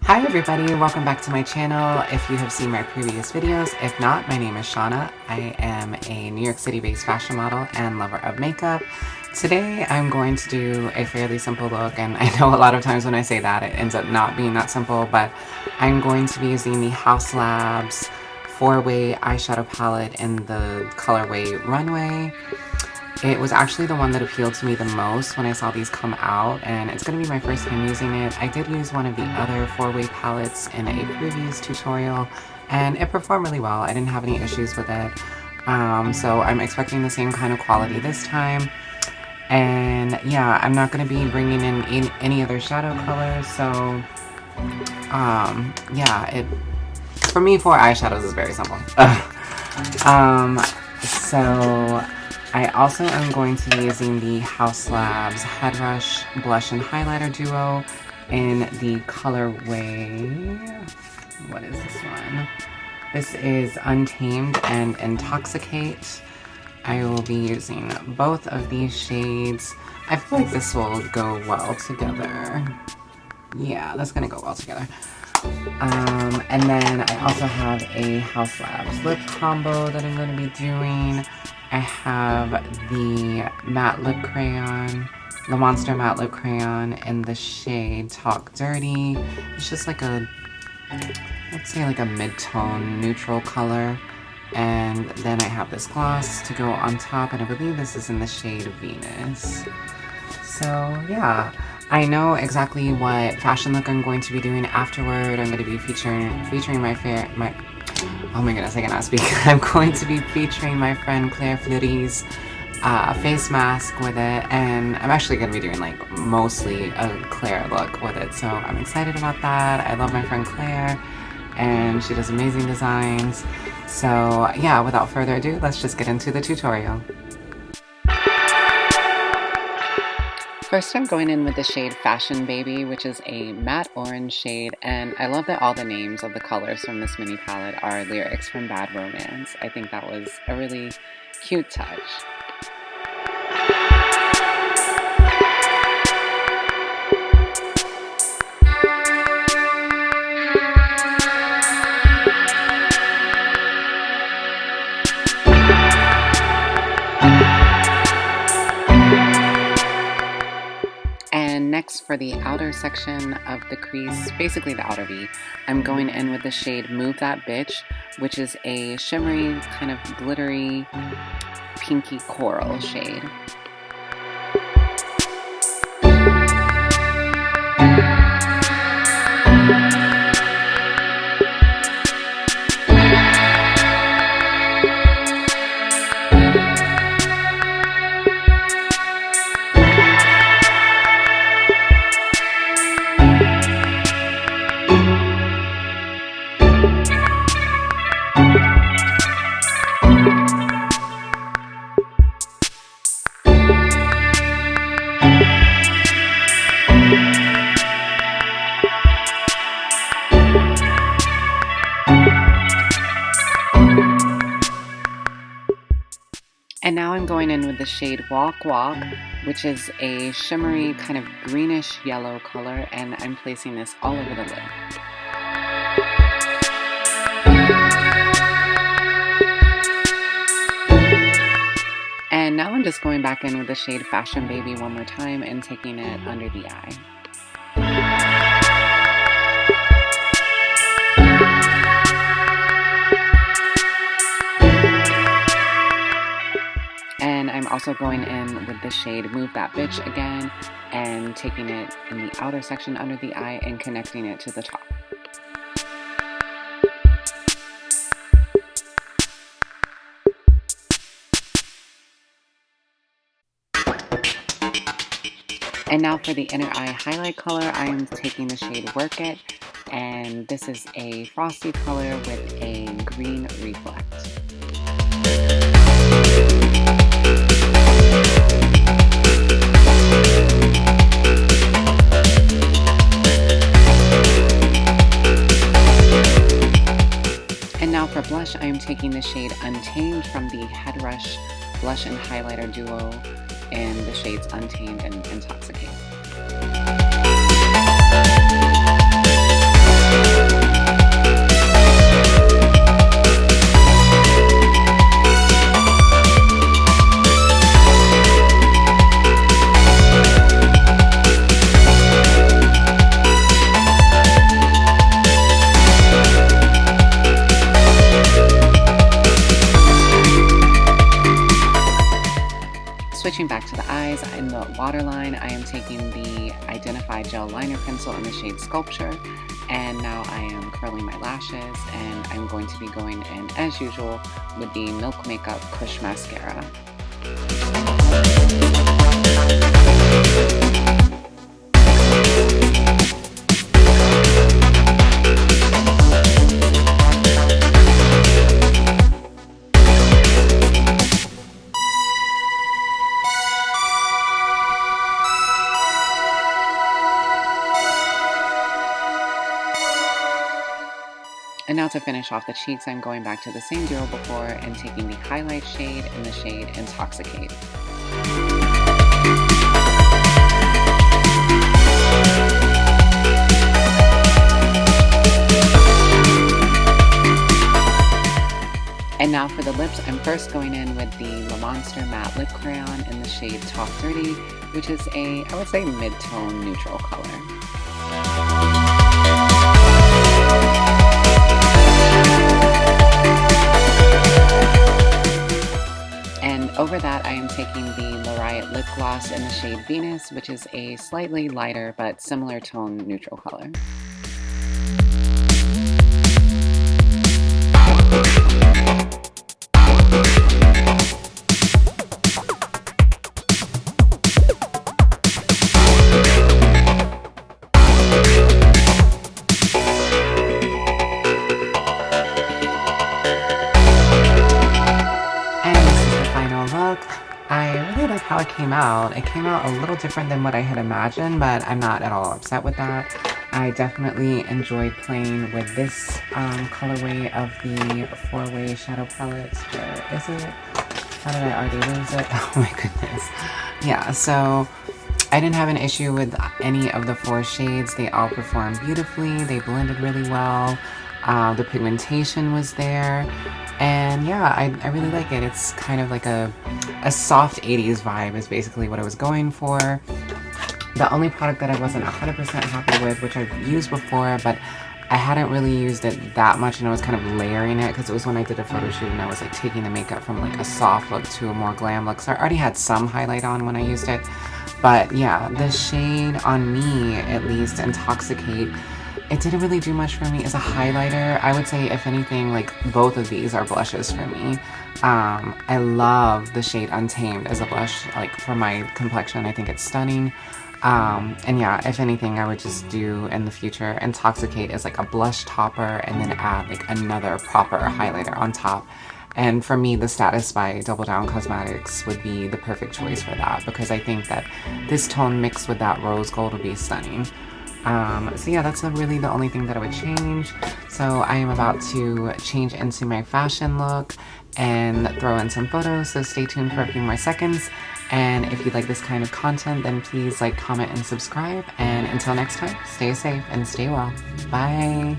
Hi everybody, welcome back to my channel. If you have seen my previous videos, if not, my name is Shauna. I am a New York City based fashion model and lover of makeup. Today I'm going to do a fairly simple look, and I know a lot of times when I say that it ends up not being that simple, but I'm going to be using the Haus Labs 4-way eyeshadow palette in the colorway Runway. It was actually the one that appealed to me the most when I saw these come out, and it's going to be my first time using it. I did use one of the other 4-way palettes in a previous tutorial, and it performed really well. I didn't have any issues with it, so I'm expecting the same kind of quality this time. And yeah, I'm not going to be bringing in any other shadow colors, so yeah, for me, 4 eyeshadows is very simple. So I also am going to be using the Haus Labs Head Rush Blush and Highlighter Duo in the colorway, what is this one? This is Untamed and Intoxicate. I will be using both of these shades. I feel like this will go well together. Yeah, that's gonna go well together. And then I also have a Haus Labs lip combo that I'm going to be doing. I have the matte lip crayon, the Monster matte lip crayon in the shade Talk Dirty. It's just like let's say like a mid-tone neutral color. And then I have this gloss to go on top, and I believe this is in the shade Venus. So yeah, I know exactly what fashion look I'm going to be doing afterward. I'm going to be featuring oh my goodness, I cannot speak. I'm going to be featuring my friend Claire Fleury's face mask with it, and I'm actually going to be doing like mostly a Claire look with it, so I'm excited about that. I love my friend Claire, and she does amazing designs. So yeah, without further ado, let's just get into the tutorial. First, I'm going in with the shade Fashion Baby, which is a matte orange shade, and I love that all the names of the colors from this mini palette are lyrics from Bad Romance. I think that was a really cute touch. Next, for the outer section of the crease, basically the outer V, I'm going in with the shade Move That Bitch, which is a shimmery, kind of glittery, pinky coral shade. And now I'm going in with the shade Walk Walk, which is a shimmery kind of greenish yellow color, and I'm placing this all over the lid. And now I'm just going back in with the shade Fashion Baby one more time and taking it under the eye. And I'm also going in with the shade Move That Bitch again and taking it in the outer section under the eye and connecting it to the top. And now for the inner eye highlight color, I am taking the shade Work It, and this is a frosty color with a green reflect. And now for blush, I am taking the shade Untamed from the Head Rush Blush and Highlighter Duo in the shades Untamed and Intoxicate. waterline, I am taking the Identify Gel Liner Pencil in the shade Sculpture, and now I am curling my lashes, and I'm going to be going in, as usual, with the Milk Makeup Kush Mascara. And now to finish off the cheeks, I'm going back to the same duo before and taking the highlight shade in the shade Intoxicate. And now for the lips, I'm first going in with the Le Monster Matte Lip Crayon in the shade Talk Dirty, which is a, I would say, mid-tone neutral color. And over that, I am taking the Le Riot Lip Gloss in the shade Venus, which is a slightly lighter but similar tone neutral color. I really like how it came out. It came out a little different than what I had imagined, but I'm not at all upset with that. I definitely enjoy playing with this colorway of the 4-way shadow palettes. Where is it? How did I already lose it? Oh my goodness. Yeah, so I didn't have an issue with any of the 4 shades. They all performed beautifully. They blended really well. The pigmentation was there. And yeah, I really like it. It's kind of like a soft 80s vibe is basically what I was going for. The only product that I wasn't 100% happy with, which I've used before, but I hadn't really used it that much, and I was kind of layering it because it was when I did a photo shoot and I was like taking the makeup from like a soft look to a more glam look. So I already had some highlight on when I used it. But yeah, the shade on me, at least, Intoxicate, it didn't really do much for me as a highlighter. I would say, if anything, like both of these are blushes for me. I love the shade Untamed as a blush, like for my complexion. I think it's stunning. And yeah, if anything, I would just do in the future Intoxicate as like a blush topper and then add like another proper highlighter on top. And for me, the Status by Double Down Cosmetics would be the perfect choice for that, because I think that this tone mixed with that rose gold would be stunning. So yeah, that's really the only thing that I would change. So I am about to change into my fashion look and throw in some photos, so stay tuned for a few more seconds. And if you like this kind of content, then please like, comment, and subscribe. And until next time, stay safe and stay well. Bye!